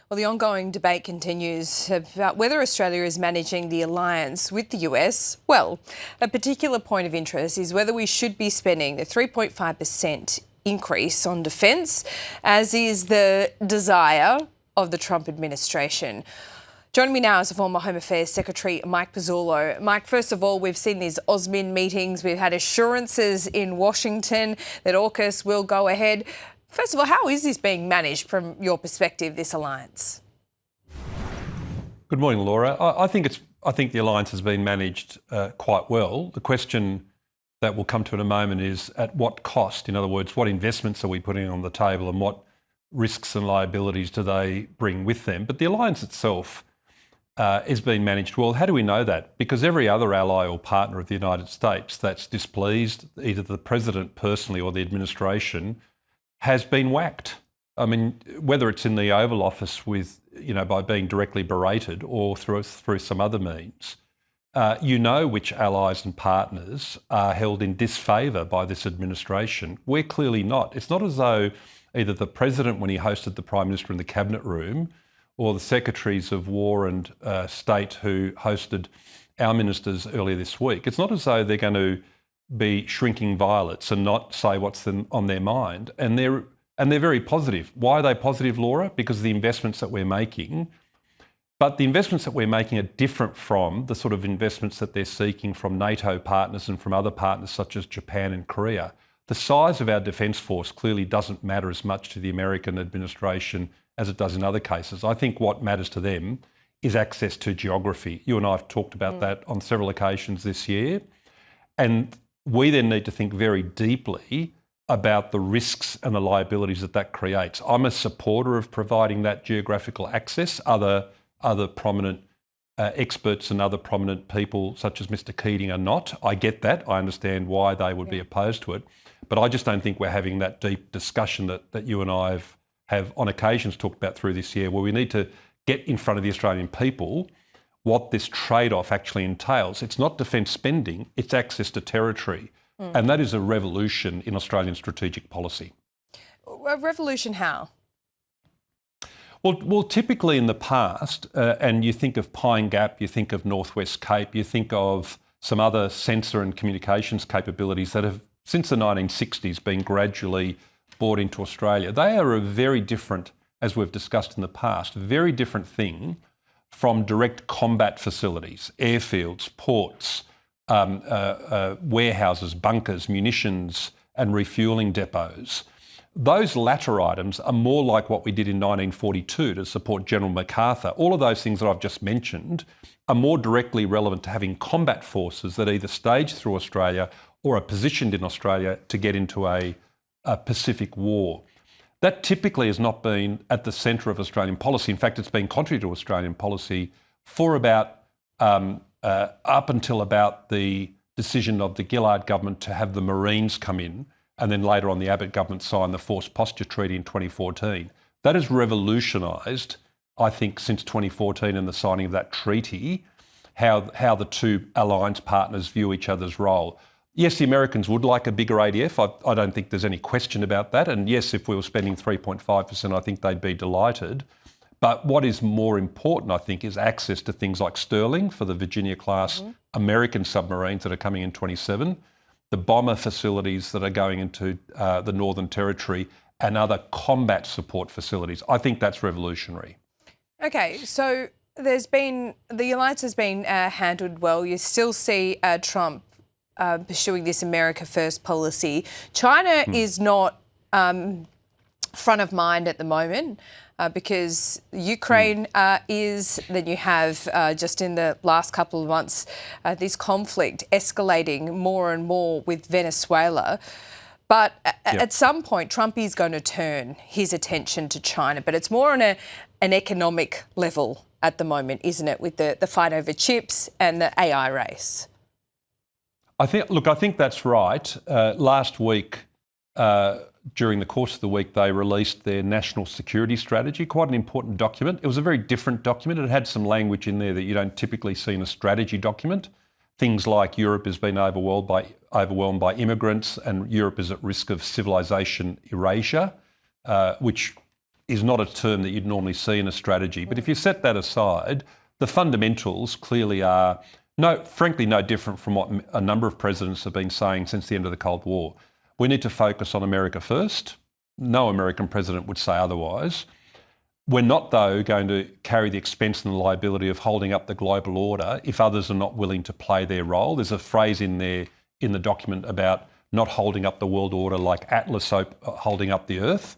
Well, the ongoing debate continues about whether Australia is managing the alliance with the US. Well, a particular point of interest is whether we should be spending the 3.5% increase on defence, as is the desire of the Trump administration. Joining me now is the former Home Affairs Secretary, Mike Pezzullo. Mike, first of all, we've seen these AUSMIN meetings. We've had assurances in Washington that AUKUS will go ahead. First of all, how is this being managed from your perspective, this alliance? Good morning, Laura. I think the alliance has been managed quite well. The question that we'll come to in a moment is at what cost? In other words, what investments are we putting on the table and what risks and liabilities do they bring with them? But the alliance itself is being managed well. How do we know that? Because every other ally or partner of the United States that's displeased, either the president personally or the administration, has been whacked. I mean, whether it's in the Oval Office with, by being directly berated or through some other means, which allies and partners are held in disfavour by this administration. We're clearly not. It's not as though either the president, when he hosted the Prime Minister in the Cabinet Room, or the Secretaries of War and State who hosted our ministers earlier this week, it's not as though they're going to be shrinking violets and not say what's on their mind. And they're very positive. Why are they positive, Laura? Because of the investments that we're making. But the investments that we're making are different from the sort of investments that they're seeking from NATO partners and from other partners such as Japan and Korea. The size of our defence force clearly doesn't matter as much to the American administration as it does in other cases. I think what matters to them is access to geography. You and I have talked about that on several occasions this year. And we then need to think very deeply about the risks and the liabilities that creates. I'm a supporter of providing that geographical access. Other prominent experts and other prominent people such as Mr. Keating are not. I get that. I understand why they would be opposed to it. But I just don't think we're having that deep discussion that you and I have on occasions talked about through this year, where we need to get in front of the Australian people what this trade-off actually entails. It's not defence spending, it's access to territory. And that is a revolution in Australian strategic policy. A revolution how? Well, typically in the past, and you think of Pine Gap, you think of Northwest Cape, you think of some other sensor and communications capabilities that have, since the 1960s, been gradually brought into Australia. They are a very different, as we've discussed in the past, very different thing from direct combat facilities, airfields, ports, warehouses, bunkers, munitions and refuelling depots. Those latter items are more like what we did in 1942 to support General MacArthur. All of those things that I've just mentioned are more directly relevant to having combat forces that either stage through Australia or are positioned in Australia to get into a Pacific war. That typically has not been at the centre of Australian policy. In fact, it's been contrary to Australian policy for about up until about the decision of the Gillard government to have the Marines come in, and then later on the Abbott government signed the Forced Posture Treaty in 2014. That has revolutionised, I think, since 2014 and the signing of that treaty, how the two alliance partners view each other's role. Yes, the Americans would like a bigger ADF. I don't think there's any question about that. And yes, if we were spending 3.5%, I think they'd be delighted. But what is more important, I think, is access to things like Sterling for the Virginia-class American submarines that are coming in 27, the bomber facilities that are going into the Northern Territory, and other combat support facilities. I think that's revolutionary. Okay, so the alliance has been handled well. You still see Trump pursuing this America First policy. China is not front of mind at the moment because Ukraine is. Then you have, just in the last couple of months, this conflict escalating more and more with Venezuela. But at some point, Trump is going to turn his attention to China, but it's more on an economic level at the moment, isn't it, with the fight over chips and the AI race? I think that's right. Last week, during the course of the week, they released their national security strategy, quite an important document. It was a very different document. It had some language in there that you don't typically see in a strategy document. Things like Europe has been overwhelmed by immigrants and Europe is at risk of civilization erasure, which is not a term that you'd normally see in a strategy. But if you set that aside, the fundamentals clearly are, frankly, no different from what a number of presidents have been saying since the end of the Cold War. We need to focus on America first. No American president would say otherwise. We're not, though, going to carry the expense and the liability of holding up the global order if others are not willing to play their role. There's a phrase in there in the document about not holding up the world order like Atlas holding up the earth,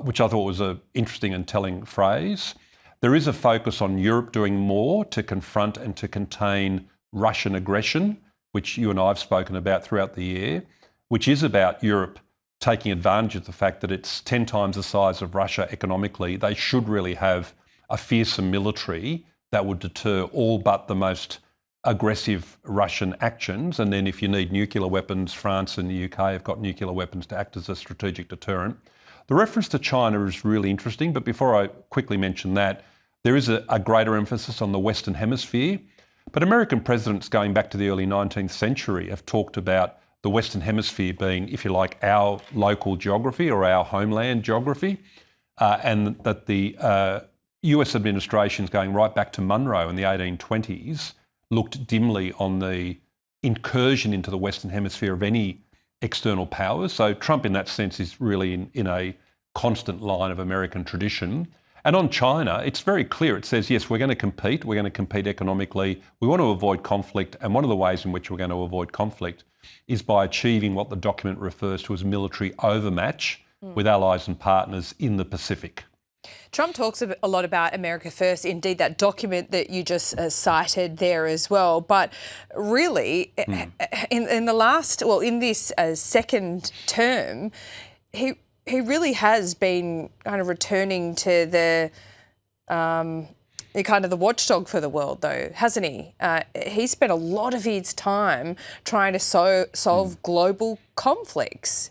which I thought was an interesting and telling phrase. There is a focus on Europe doing more to confront and to contain Russian aggression, which you and I have spoken about throughout the year, which is about Europe taking advantage of the fact that it's 10 times the size of Russia economically. They should really have a fearsome military that would deter all but the most aggressive Russian actions. And then if you need nuclear weapons, France and the UK have got nuclear weapons to act as a strategic deterrent. The reference to China is really interesting, but before I quickly mention that, there is a greater emphasis on the Western Hemisphere. But American presidents going back to the early 19th century have talked about the Western Hemisphere being, if you like, our local geography or our homeland geography, and that the US administrations going right back to Monroe in the 1820s looked dimly on the incursion into the Western Hemisphere of any external powers. So Trump, in that sense, is really in a constant line of American tradition. And on China, it's very clear. It says, yes, we're going to compete. We're going to compete economically. We want to avoid conflict. And one of the ways in which we're going to avoid conflict is by achieving what the document refers to as military overmatch with allies and partners in the Pacific. Trump talks a lot about America first, indeed that document that you just cited there as well. But really, in the last, well, in this second term, he really has been kind of returning to the kind of the watchdog for the world, though, hasn't he? He spent a lot of his time trying to solve global conflicts.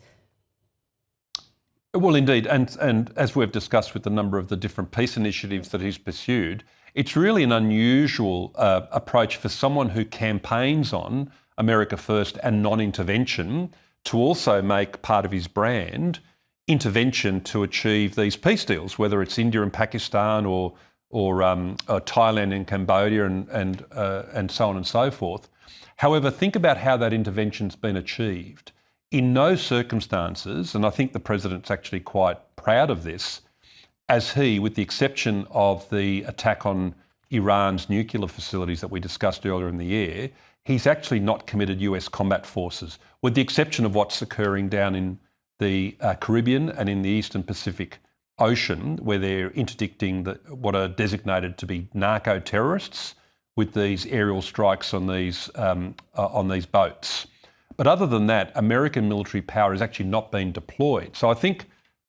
Well, indeed, and as we've discussed with a number of the different peace initiatives that he's pursued, it's really an unusual approach for someone who campaigns on America first and non-intervention to also make part of his brand intervention to achieve these peace deals, whether it's India and Pakistan or Thailand and Cambodia and so on and so forth. However, think about how that intervention's been achieved. In no circumstances, and I think the president's actually quite proud of this, as he, with the exception of the attack on Iran's nuclear facilities that we discussed earlier in the year, he's actually not committed US combat forces, with the exception of what's occurring down in the Caribbean and in the Eastern Pacific Ocean, where they're interdicting what are designated to be narco-terrorists with these aerial strikes on these boats. But other than that, American military power has actually not been deployed. So I think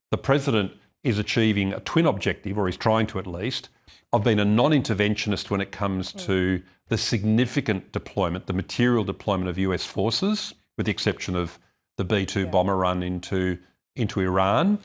the president is achieving a twin objective, or he's trying to at least, of being a non-interventionist when it comes to the significant deployment, the material deployment of US forces, with the exception of the B-2 bomber run into Iran.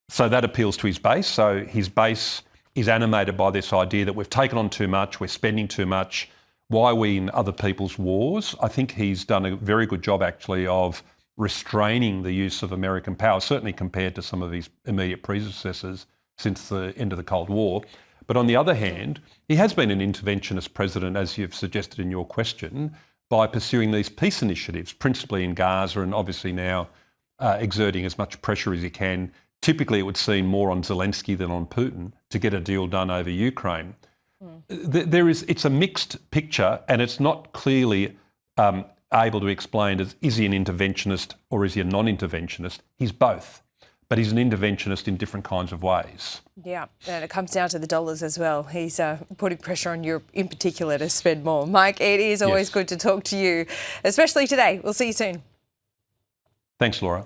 So that appeals to his base. So his base is animated by this idea that we've taken on too much, we're spending too much. Why are we in other people's wars? I think he's done a very good job actually of restraining the use of American power, certainly compared to some of his immediate predecessors since the end of the Cold War. But on the other hand, he has been an interventionist president, as you've suggested in your question, by pursuing these peace initiatives, principally in Gaza and obviously now exerting as much pressure as he can. Typically, it would seem more on Zelensky than on Putin to get a deal done over Ukraine. It's a mixed picture, and it's not clearly able to be explained as, is he an interventionist or is he a non-interventionist? He's both, but he's an interventionist in different kinds of ways. Yeah, and it comes down to the dollars as well. He's putting pressure on Europe in particular to spend more. Mike, it is always good to talk to you, especially today. We'll see you soon. Thanks, Laura.